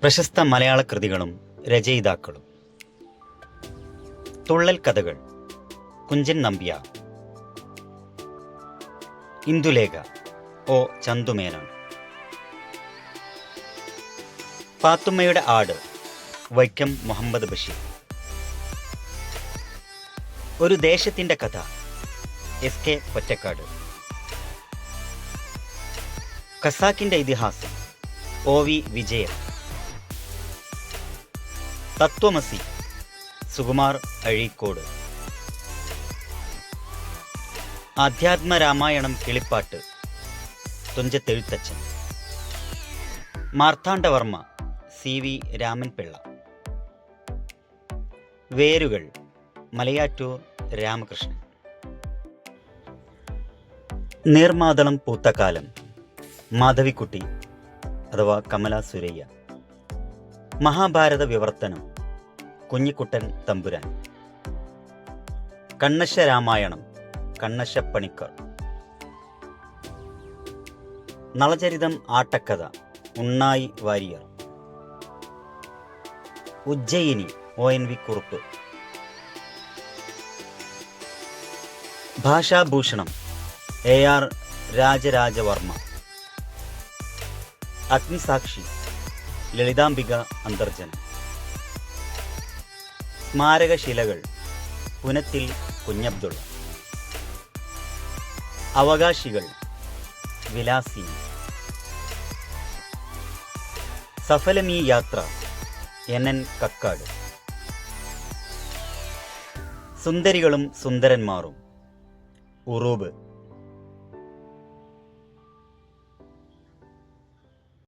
പ്രശസ്ത മലയാള കൃതികളും രചയിതാക്കളും. തുള്ളൽ കഥകൾ കുഞ്ചൻ നമ്പ്യാർ. ഇന്ദുലേഖ ഒ ചന്തുമേനോൻ. പാത്തുമ്മയുടെ ആട് വൈക്കം മുഹമ്മദ് ബഷീർ. ഒരു ദേശത്തിൻ്റെ കഥ എസ്.കെ. പൊറ്റക്കാട്. ഖസാക്കിൻ്റെ ഇതിഹാസം ഒ.വി. വിജയൻ. തത്വമസി സുകുമാർ അഴീക്കോട്. ആധ്യാത്മരാമായണം കിളിപ്പാട്ട് തുഞ്ചത്തെഴുത്തച്ഛൻ. മാർത്താണ്ഡവർമ്മ സി.വി. രാമൻപിള്ള. വേരുകൾ മലയാറ്റൂർ രാമകൃഷ്ണൻ. നീർമാതളം പൂത്തക്കാലം മാധവിക്കുട്ടി അഥവാ കമല സുരയ്യ. മഹാഭാരത വിവർത്തനം കുഞ്ഞിക്കുട്ടൻ തമ്പുരാൻ. കണ്ണശ രാമായണം കണ്ണശപ്പണിക്കർ. നളചരിതം ആട്ടക്കഥ ഉണ്ണായി വാരിയർ. ഉജ്ജയിനി ഒ.എൻ.വി. കുറുപ്പ്. ഭാഷാഭൂഷണം എ.ആർ. രാജരാജവർമ്മ. അഗ്നിസാക്ഷി ലളിതാംബിക അന്തർജനം. സ്മാരകശിലകൾ പുനത്തിൽ കുഞ്ഞബ്ദുള്ള. അവകാശികൾ വിലാസിനി. സഫലമീ യാത്ര എൻ.എൻ. കക്കാട്. സുന്ദരികളും സുന്ദരന്മാരും ഉറൂബ്